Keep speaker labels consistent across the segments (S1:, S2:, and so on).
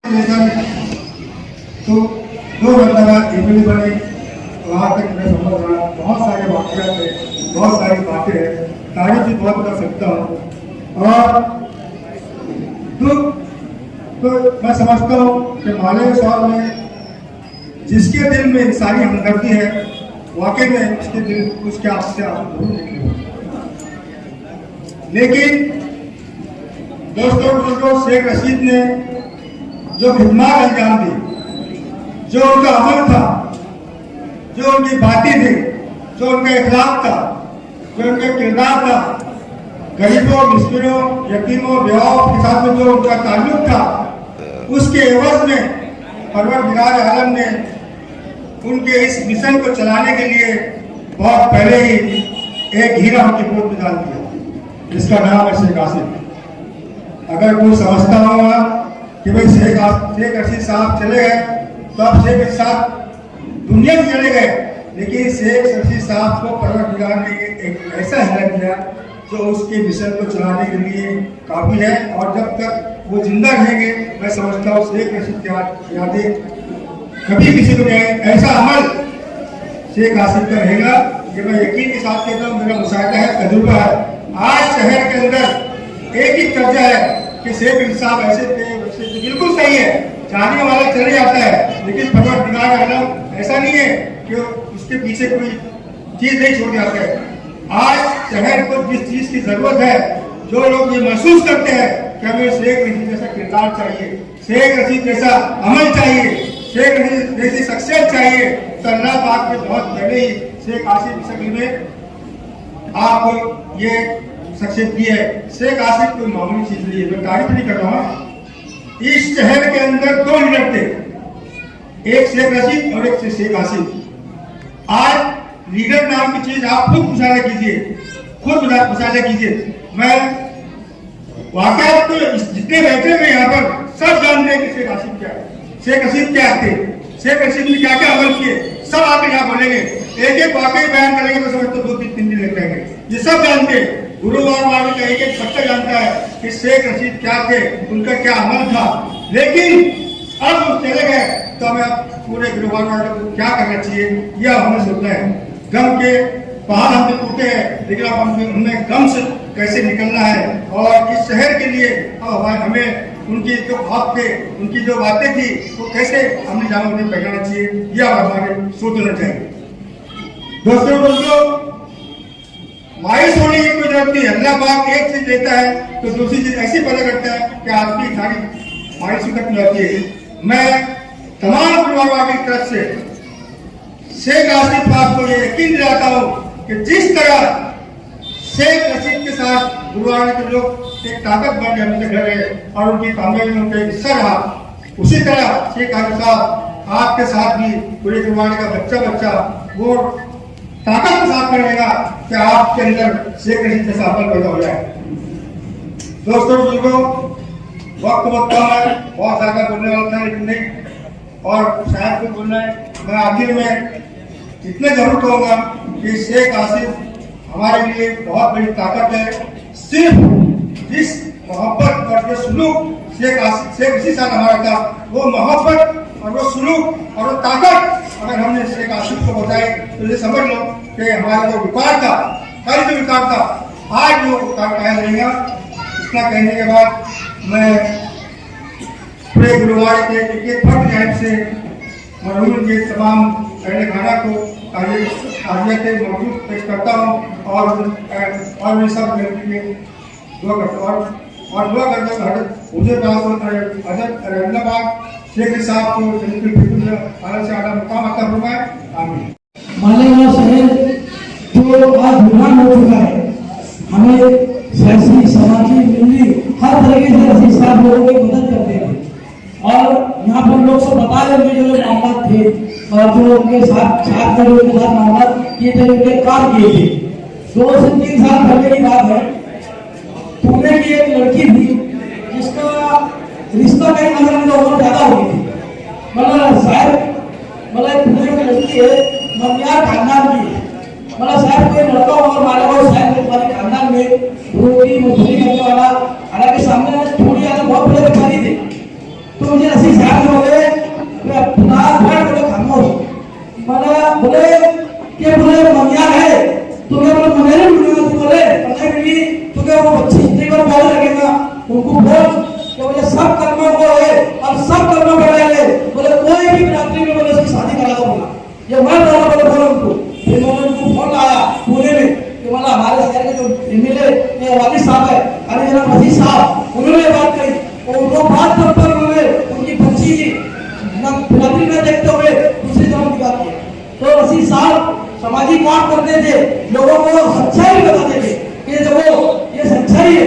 S1: तो दो मतलब इमली बने वहाँ तक मैं समझ रहा बहुत सारे वाक्य थे, बहुत सारी बातें हैं, तारीफ भी बहुत कर सकता हूँ। और तो मैं समझता हूँ कि मालवीय साहब में जिसके दिल में इंसानी हमदर्दी है वाकई में उसके दिल उसके आपसे आंसू जरूर निकले। लेकिन दोस्तों शेख रशीद ने जो खिदमत अंजाम दी, जो उनका अमल था, जो उनकी बातें थी, जो उनका इखलाक था, जो उनका किरदार था, गरीबों, मिस्किनों, यतीमों, बेवाओं के साथ में जो उनका ताल्लुक था, उसके एवज में परवरदिगार आलम ने उनके इस मिशन को चलाने के लिए बहुत पहले ही एक हीरा उनकी गोद में डाल दिया, जिसका नाम है शेख आसिफ। अगर कोई समझता होगा कि भाई शेख रशीद साहब चले गए तो अब शेख रशीद साहब दुनिया से चले गए, लेकिन शेख रशीद साहब को परवरदिगार ने एक ऐसा हीरा दिया जो उसके मिशन को चलाने के लिए काफी है। और जब तक वो जिंदा रहेंगे मैं समझता हूँ शेख रशीद की यादें कभी किसी को नहीं, ऐसा अमल शेख आसिफ का रहेगा। ये मैं यकीन के साथ कहता हूँ, मेरा मुशाहिदा है, तजुर्बा है। आज शहर के अंदर एक ही चर्चा है कि शेख रशीद साहब ऐसे थे वैसे थे, बिल्कुल सही है, जाने वाला चले जाता है, लेकिन परवरदिगार आलम ऐसा नहीं है कि उसके पीछे कोई चीज नहीं छोड़ जाता है। आज शहर को जिस चीज की जरूरत है, जो लोग ये महसूस करते हैं कि हमें शेख रशीद जैसा किरदार चाहिए, शेख रशीद जैसा अमल चाहिए, शेख रशीद जैसी शख्सियत चाहिए, तो अल्लाह पाक ने बहुत पहले ही शेख आसिफ की शक्ल में आपको ये शख्सियत दी है। शेख आसिफ कोई मामूली चीज नहीं है, मैं तारीफ नहीं कर रहा हूँ। इस शहर के अंदर दो लीडर थे, एक शेख रशीद और एक शेख आसिफ। आज लीडर नाम की चीज आप खुद मुशाहिदा कीजिए, खुद मुशाहिदा कीजिए। मैं वाकई तो जितने बैठे हुए यहाँ पर सब जानते हैं कि शेख आसिफ क्या है, शेख रशीद क्या थे, शेख रशीद ने क्या क्या अमल किए, सब आप यहाँ बोलेंगे। एक एक वाकई बयान करेंगे तो समझ तो 2-3 दिन लग जाएंगे। ये सब जानते हैं, गुरुवार वाले का एक एक बच्चा जानता है कि शेख रशीद क्या थे, उनका क्या अमल था। लेकिन अब वो चले गए तो हमें अब पूरे गुरुवार वाले को क्या करना चाहिए यह हमें सोचना है। गम के पहाड़ हमसे टूटे हैं, लेकिन अब हमें गम से कैसे निकलना है। और इस शहर के लिए हमें उनकी जो भाव थे, उनकी जो बातें थी, वो कैसे हमने जाना उन्हें पहचाना चाहिए, यह हमारे सोचना चाहिए। दोस्तों मायूस होने की कोई जरूरत नहीं है। अल्लाह पाक एक चीज देता है तो दूसरी चीज ऐसी पैदा करता है कि आपकी सारी मायूसी तक जाती है। मैं तमाम परिवार की तरफ से शेख आसिफ साहब को ये यकीन दिलाता हूँ कि जिस तरह शेख रशीद के साथ गुरुवार के लोग एक ताकत बन गए उनके घर और उनकी कामयाबी में उनका हिस्सा रहा, उसी तरह शेख आसिफ साहब आपके साथ भी पूरे गुरुवार का बच्चा वो ताकत के साथ करेगा कि आपके अंदर शेख रशीद जैसा अमल पैदा हो जाए। दोस्तों बुजुर्गों, वक्त है, बहुत ज्यादा बोलने वाला था लेकिन नहीं, और शायद कुछ बोलना है। मैं आखिर में इतने जरूर कहूंगा कि शेख आसिफ हमारे लिए बहुत बड़ी ताकत है। सिर्फ जिस मोहब्बत और जो सुलूक शेख रशीद साहब हमारा था, वो मोहब्बत और वो सुलूक और वो ताकत अगर हमने शेख आसिफ को बताए तो ये समझ लो कि हमारा जो विकार था, कल जो विकार था, आज वो विकार कायम रहेगा। इतना कहने के बाद मैं पूरे गुरुवार के एक फर्द जाहिर से मरहूम के तमाम अहले खाना को ताज़ियत मौजूद पेश करता हूँ और मैं सब दुआ करता हूँ और दुआ करता हूँ हज़रत शेख साहब को जन्नतुल फिरदौस आला से आला मुकाम अता फरमाए, आमीन।
S2: मालेगांव शहर जो आज बुरान हो चुका है, हमें सियासी, समाजी, मिली हर तरीके से रशीद साहब लोगों की मदद करते हैं। और यहाँ पर लोग सब बता रहे हैं जो लोग मामला थे और जो उनके साथ मामला किए थे, उनके काम किए थे। 2 से 3 साल पहले की बात है, पुणे की एक लड़की थी जिसका रिश्ता कहीं नजर में उम्र ज्यादा हो गई थी। मतलब पुणे की लड़की है, ममियार खानदान की, शायद कोई लड़का और मालेगांव शायद हमारे खानदान में रोटी मजदूरी करने वाला, हालांकि सामने थोड़ी बहुत बड़े व्यापारी थे। तो मुझे रशीद बोले कि बोले मनिया है तो क्या बोले मनिया नहीं बोलेगा तो बोले पता नहीं तो क्या वो बच्ची इतनी बार बोल लगेगा उनको बोल कि बोले सब कर्मों को है और सब कर्मों को है बोले कोई भी रात्रि में बोले उसकी शादी करा दो बोला ये मैं बोला उनको फिर मैंने उनको फोन लाया पुणे में कि बोला हमारे शहर के जो एमएलए वाली साहब है अरे जनाब वजीर साहब उन्होंने बात कही और वो बात पर उन्होंने उनकी बच्ची की नौकरी न देखते हुए दूसरी तरफ की बात की तो वसीम साहब सामाजिक काम करते थे लोगों को सच्चाई बताते थे कि देखो ये सच्चाई है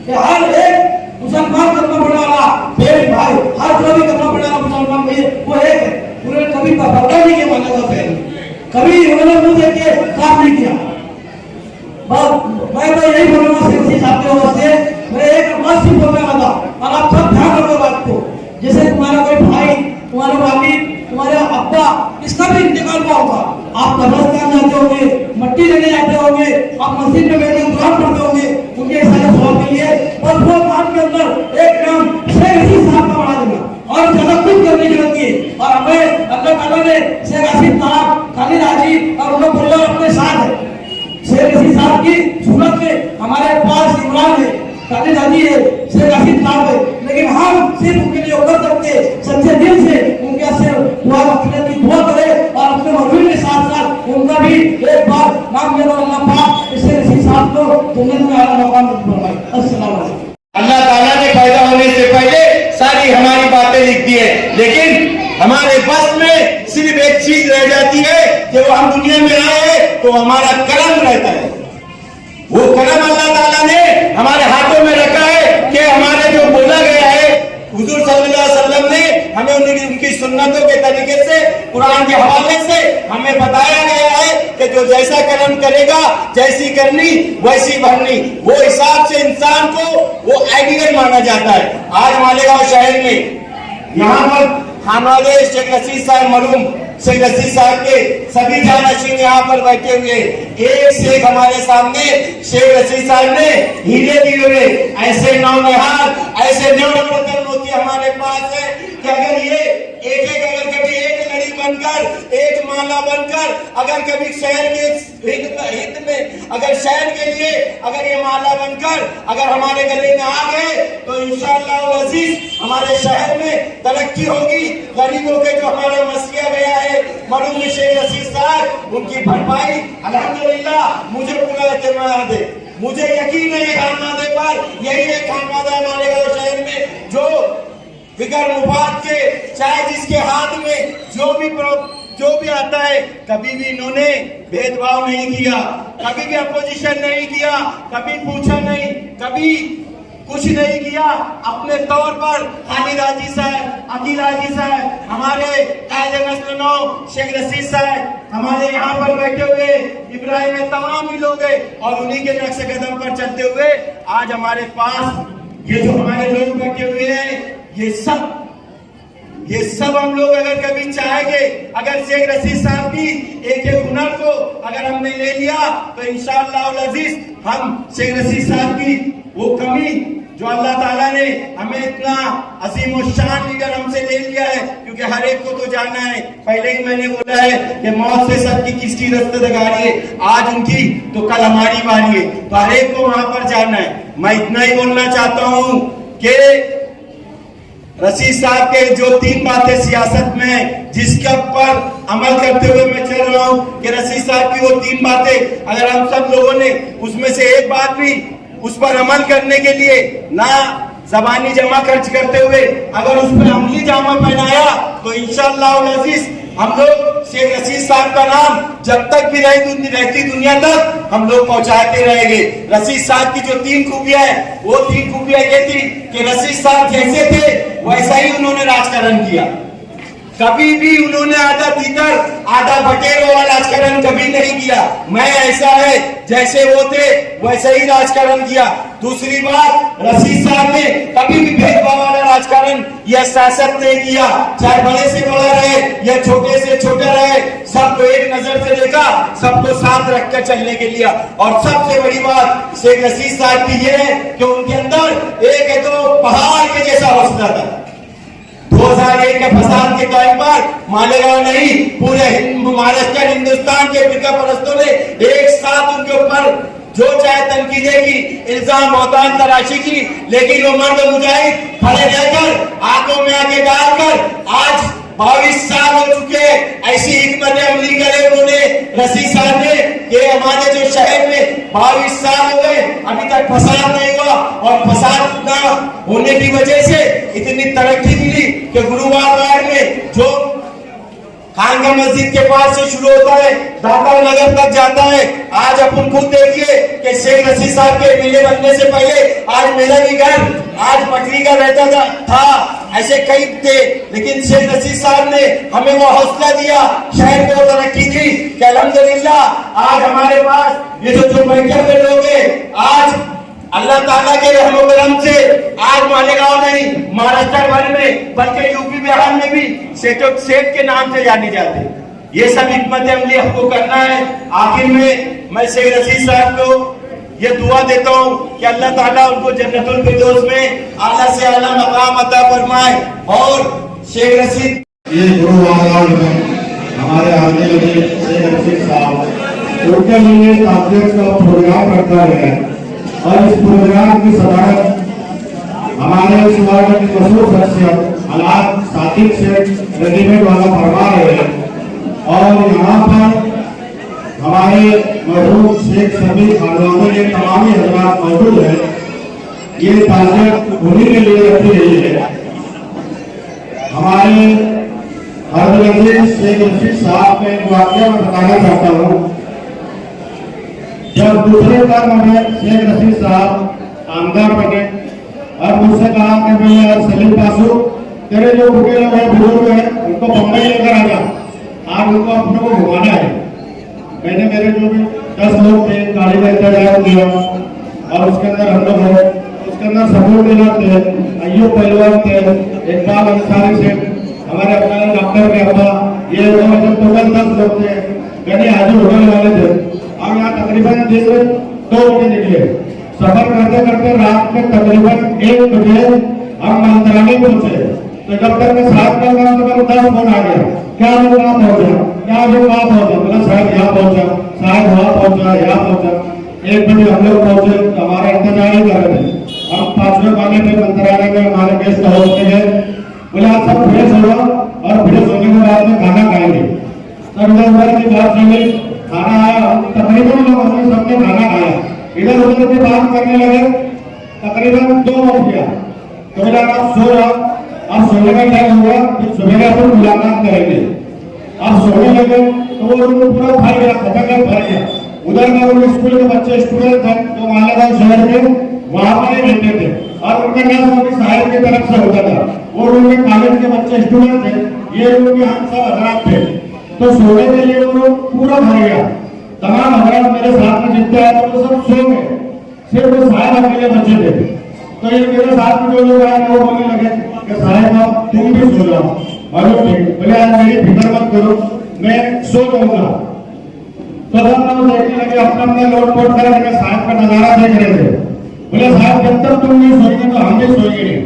S2: कि हर एक मुसलमान करना पड़ने वाला बहन भाई हर कोई करना पड़ने वाला मुसलमान भाई वो एक है उन्होंने कभी पर्दा नहीं किया माना था कभी उन्होंने मुंह देख के काम नहीं किया मैं तो यही बोलूंगा सिर्फ साहब के ओर से मैं एक बात सिर्फ बोलने वाला और आप सब ध्यान रखो बात को जैसे तुम्हारा कोई भाई तुम्हारे वालिद तुम्हारे अब्बा इसका भी इंतकाल हुआ होगा आप कब्रिस्तान जाते होंगे मट्टी लेने जाते होंगे आप मस्जिद में बैठे कुरान पढ़ते होंगे उनके सारे सवाब के लिए और वो काम के अंदर एक नाम शेख रशीद साहब का बना देना और ज्यादा कुछ करने की जरूरत है और हमें अल्लाह ताला ने शेख रशीद साहब खालिद हाजी और उनका परिवार अपने साथ है शेख रशीद साहब की सूरत में हमारे पास इमरान है खालिद हाजी है शेख रशीद साहब है लेकिन हम सिर्फ उनके लिए कर सकते सच्चे दिल से उनके से दुआ रखने की दुआ करें और अपने मरहूम के साथ साथ उनका भी एक बार नाम ले अल्लाह पाक शेख रशीद साहब को जन्नत में आला मकाम फरमाए। अस्सलाम वालेकुम।
S3: अल्लाह ताला ने पैदा होने से पहले सारी हमारी बातें लिख दी है लेकिन हमारे बस में सिर्फ एक चीज रह जाती है कि वो हम दुनिया में आए हैं तो हमारा कलम रहता है वो कलम अल्लाह ताला ने हमारे हाथों में रखा है कि हमारे जो बोला गया है हुजूर सल्लल्लाहु अलैहि वसल्लम ने हमें उनकी सुन्नतों के तरीके से कुरान के हवाले से हमें बताया गया है कि जो जैसा कर्म करेगा जैसी करनी वैसी भरनी वो हिसाब से इंसान को वो आइडियल माना जाता है। आज मालेगांव शहर में यहाँ पर हमारे शेख रशीद साहब मरूम शेख रशीद साहब के सभी जानशीन यहाँ पर बैठे हुए एक शेख हमारे सामने शेख रशीद साहब ने हीरे दिए हुए ऐसे नौनिहाल ऐसे नवरत्न मोती हमारे पास है कि अगर ये एक अगर कभी एक लड़ी बनकर एक माला बनकर अगर कभी शहर के हित में अगर शहर के लिए अगर ये माला बनकर अगर हमारे गले में आ गए तो इंशाअल्लाह अजीज हमारे शहर में तरक्की होगी। गरीबों के जो हमारा मसीहा गया है मरूम शेख रशीद साहब उनकी भरपाई अल्हम्दुलिल्लाह मुझे पूरा एतमाद है मुझे यकीन है खानवादे पर यही एक खानवादा हमारे शहर में जो बिगर मुफाद के चाहे जिसके हाथ में जो भी आता है कभी भी इन्होंने भेदभाव नहीं किया कभी भी अपोजिशन नहीं किया कभी पूछा नहीं कभी कुछ नहीं किया अपने तौर पर खालिद हाजी साहब अकील हाजी साहब हमारे कायदे नस्ल नौ शेख रशीद साहब हमारे यहाँ पर बैठे हुए इब्राहिम में तमाम ही लोग हैं और उन्हीं के नक्शे कदम पर चलते हुए आज हमारे पास ये जो हमारे लोग बैठे हुए हैं ये सब हम लोग अगर कभी चाहेंगे अगर शेख रशीद साहब की एक हुनर को अगर हमने ले लिया तो इंशाअल्लाह अजीज हम शेख रशीद साहब की वो कमी जो अल्लाह ताला ने हमें इतना अजीम और शान लीडर हमसे ले लिया है क्योंकि हर एक को तो जानना है पहले ही मैंने बोला है कि मौत से सबकी किसकी रिश्तेदारी है आज उनकी तो कल हमारी बारी है तो हर एक को वहां पर जानना है। मैं इतना ही बोलना चाहता हूँ कि रशीद साहब के जो 3 बातें सियासत में जिसके ऊपर अमल करते हुए मैं चल रहा हूँ कि रशीद साहब की वो 3 बातें अगर हम सब लोगों ने उसमें से एक बात भी उस पर अमल करने के लिए ना जबानी जमा खर्च करते हुए अगर उस पर अमली जामा पहनाया तो इंशाअल्लाह अजीज हम लोग शेख रशीद साहब का नाम जब तक भी रहती दुनिया तक हम लोग पहुंचाते रहेंगे। रशीद साहब की जो 3 खूबियां है वो 3 खूबियां ये थी कि रशीद साहब जैसे थे वैसा ही उन्होंने राजकारण किया कभी भी उन्होंने आधा तीतर आधा बटेर वाला राजकारण कभी नहीं किया। मैं ऐसा है जैसे वो थे वैसे ही राजकारण किया। दूसरी बात रशीद साहब ने कभी भी भेदभाव वाला राजकारण या सियासत नहीं किया चाहे बड़े से बड़ा रहे या छोटे से छोटा रहे सबको एक नजर से देखा सबको साथ रखकर चलने के लिए। और सबसे बड़ी बात शेख रशीद साहब की ये है कि उनके अंदर एक है तो पहाड़ के जैसा हौसला था 2001 के फसाद के टाइम पर मालेगांव नहीं पूरे महाराष्ट्र हिंदुस्तान के फिरका परस्तों ने एक साथ उनके ऊपर जो चाहे तनकीदे की, इल्जाम मोहतान तराशी की, लेकिन वो मर्द मुजाहिद खड़े रहकर आंखों में आंखें डालकर आज 22 साल हो चुके ऐसी हिकमत अमली करे उन्होंने रशीद साहब ने कि हमारे जो शहर में 22 साल हो गए अभी तक फसाद नहीं हुआ, और फसाद ना होने की वजह से इतनी तरक्की मिली कि गुरुवार वार्ड में जो खानगा मस्जिद के पास से शुरू होता है दाता नगर तक जाता है। आज अपन खुद देखिए कि शेख रशीद साहब के एमएलए बनने से पहले आज मेरा भी घर आज पटरी का रहता था, ऐसे कई थे, लेकिन शेख रशीद साहब ने हमें वो हौसला दिया, शहर को तरक्की दी कि अल्हम्दुलिल्लाह आज हमारे पास ये जो बैठक में लोग हैं, आज अल्लाह ताला के रहमो करम से आज मालेगांव नहीं महाराष्ट्र भर में बल्कि यूपी बिहार में भी सेठ के नाम से जाने जाते। ये सब हिकमत अमली हमको करना है। आखिर में मैं शेख रशीद साहब को ये दुआ देता हूँ कि अल्लाह ताला उनको जन्नतुल फिरदौस में आला से आला मकाम अता फरमाए। और शेख रशीद
S4: ये गुरुवार में हमारे आने लगे शेख रशीद साहब उनके लिए ताज़ियत का प्रोग्राम रखा है, और इस प्रोग्राम की सदारत हमारे इस वार्ड की मशहूर शख्सियत अलाद साकिब शेख रेडीमेड वाला फरमा रहे हैं। और यहाँ पर हमारे मरहूम शेख सभी खानदानों के तमामी हजरात मौजूद हैं। ये ताज़ियत उन्हीं के लिए रखी गई है। हमारे हरदगीज शेख रशीद साहब में एक वाक़या मैं बताना चाहता हूँ। जब दूसरे टर्म में शेख रशीद साहब आमदार बने और मुझसे कहा कि भाई यार सलीम पासू तेरे जो बुके लोग हैं बुजुर्ग हैं उनको बम्बई लेकर आ जा, आप उनको अपने को घुमाना है। मैंने मेरे जो भी 10 लोग थे गाड़ी का इंतजाम किया, और उसके अंदर हम लोग हैं, उसके अंदर सबूर दिलार थे, अय्यूब पहलवान थे, इकबाल अंसारी से हमारे अपना डॉक्टर के अब्बा, ये टोटल 10 लोग थे। गनी हाजी होटल वाले थे। हम यहाँ तकरीबन दिन 2 बजे निकले, सफर करते करते रात में तकरीबन 1 बजे हम मंत्रालय पहुंचे। तो जब तक मैं 7 का काम तो 10 फोन आ गया, क्या लोग कहाँ पहुंचा, क्या लोग कहाँ पहुंचा, बोला शायद यहाँ पहुंचा, शायद वहाँ पहुंचा, यहाँ पहुंचा। 1 बजे हम लोग पहुंचे, हमारा इंतजार ही कर रहे थे। हम 5वें माले पे मंत्रालय में हमारे गेस्ट हाउस में गए, बोले आप सब फ्रेश हो और फ्रेश होने के बाद में खाना खाएंगे। सब इधर उधर की बात चली, खाना आया, तकरीबन लोग हमने सबने खाना खाया, इधर उधर की बात करने लगे। तकरीबन 2 बज गया, तो बोला आप सो जाओ, अब सोने का टाइम हुआ, फिर सुबह अपन मुलाकात करेंगे। अब सोने लगे तो वो रूम पूरा भर गया, खचाखच भर गया। उधर में वो स्कूल के बच्चे स्टूडेंट थे जो मालेगांव शहर में वहां पर ही रहते थे, और उनका नाम अभी साहिब की तरफ से होता था। वो रूम में कॉलेज के बच्चे स्टूडेंट थे, ये रूम में हम सब हजरात थे। तो सोने के लिए वो रूम पूरा भर गया। तमाम हजरात मेरे साथ में जितने आए थे वो सब सो गए, सिर्फ वो साहिब अकेले बचे थे। तो ये मेरे साथ में जो लोग आए वो बोलने लगे कि साहिब आप तुम भी सो जाओ। और बोले आज मेरी फिक्र मत करो, मैं सो जाऊंगा। तो हम लोग देखने लगे, अपना अपना लोट पोट कर साहिब का नजारा देख रहे थे। बोले साहब जब तक तुम नहीं सोएंगे तो हम भी सोएंगे नहीं।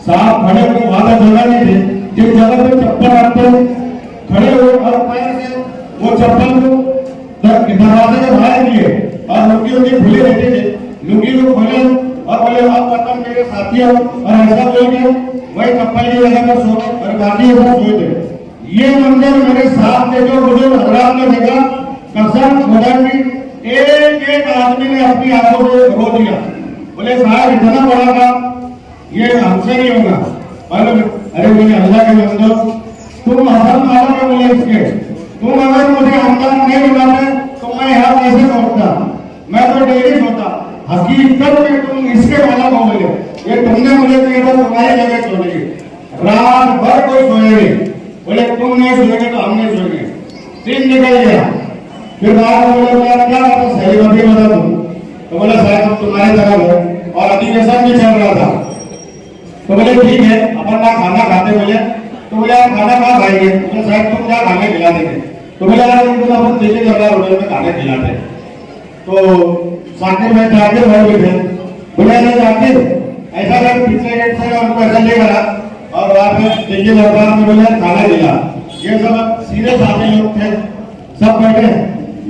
S4: साहब खड़े हुए, वहां तो जगह नहीं थी, जिस जगह पे चप्पल रखते खड़े हुए और पैर से वो चप्पल को दरवाजे के बाहर किए और लुंगी उनकी खुली रहती थी, लुंगी को खोले और बोले आप मतलब मेरे साथी हो, और ऐसा बोल के वही चप्पल की जगह पर सो और बाकी सब सोए थे। ये मंजर मेरे साथ के जो बुजुर्ग हजरात ने देखा, कसम खुदा की एक एक आदमी ने अपनी आंखों से रो दिया। बोले साहब इतना बड़ा काम ये हमसे नहीं होगा। अरे बोले अल्लाह के बंदो तुम हसन मारो के बोले इसके, तुम अगर मुझे हमदर्द नहीं बनाते तो मैं यहाँ कैसे पहुंचता, मैं तो डेली सोता। हकीकत में तुम इसके वाला हो बोले, ये तुमने मुझे कहा तुम्हारी जगह सोने रात भर कोई सोए नहीं। बोले तुम नहीं सोएंगे तो हम नहीं सोएंगे। दिन निकल गया, फिर बाद में बोले क्या बात सही बात बता तुम। तो बोले साहब तुम्हारी तरफ है और अधिवेशन भी चल रहा था। तो बोले ठीक है अपन ना खाना खाते बोले। तो बोले आप खाना कहाँ खाएंगे? बोले साहब तुम क्या खाने खिला देंगे? तो बोले यार उनको अपन देखिए जगह होटल में खाने खिलाते। तो साकिब में जाकिर भाई भी थे, बोले नहीं जाकिर ऐसा कर पिछले गेट से उनको ऐसा लेकर आ और वहाँ पे देखिए दरबार में बोले खाना दिला। ये सब सीरियस आदमी लोग थे, सब बैठे,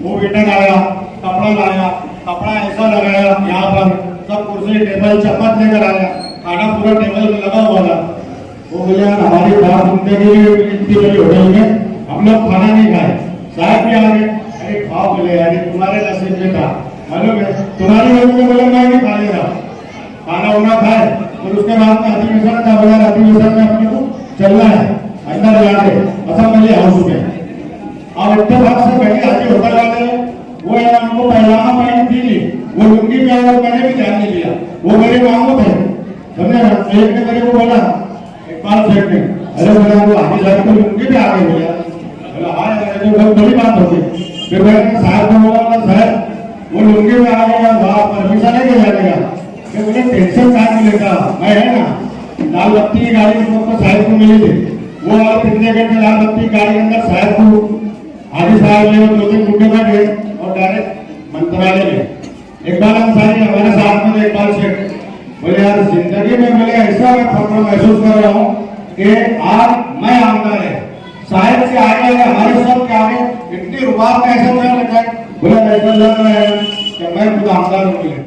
S4: वो वेटर आया, कपड़ा लाया, कपड़ा ऐसा लगाया यहाँ पर, सब कुर्सी टेबल चम्मच लेकर आया, खाना पूरा टेबल में लगा हुआ था। वो बोले यार हमारी बात सुनते हुए इतनी बड़ी होटल में हम लोग खाना नहीं खाए, साहब भी आ गए, अरे खाओ। बोले यार तुम्हारे नसीब में था, मालूम है तुम्हारी वजह से। बोले मैं नहीं खा ले रहा, खाना उना खाए। और उसके बाद में अधिवेशन था, बोला अधिवेशन में अपने को चलना है अंदर जाके असेंबली हाउस में। और इतने भाग से बैठे आगे होटल वाले, वो यार हमको पहलाना पहनी थी नहीं, वो लुंगी पे आया, मैंने भी ध्यान नहीं दिया, वो मेरे मांगो थे, समझे। एक ने मेरे को बोला इकबाल सेठ ने, अरे बोला वो आगे जाके तो लुंगी पे आ गए। बोला हाँ यार तो बहुत बड़ी बात होगी। फिर मैंने साहब को बोला साहब वो लुंगी में आ गया, वहाँ परमिशन है क्या जाने का। मैं बोले टेंशन कहाँ की लेता, मैं है ना लाल बत्ती की गाड़ी तो साहब को मिली थी, वो वाले कितने घंटे लाल बत्ती गाड़ी के अंदर साहब को आदि साहब ने 2-3 घंटे बैठे और डायरेक्ट मंत्रालय में। इकबाल अंसारी हमारे साथ में, इकबाल शेख बोले यार जिंदगी में बोले ऐसा मैं फख्र महसूस कर रहा हूँ कि आज मैं आमदार है, साहिब के आगे हमारे सब के आगे इतनी रुबाब में ऐसा चल रखा है। बोले ऐसा लग रहा है कि मैं खुद आमदार हूँ।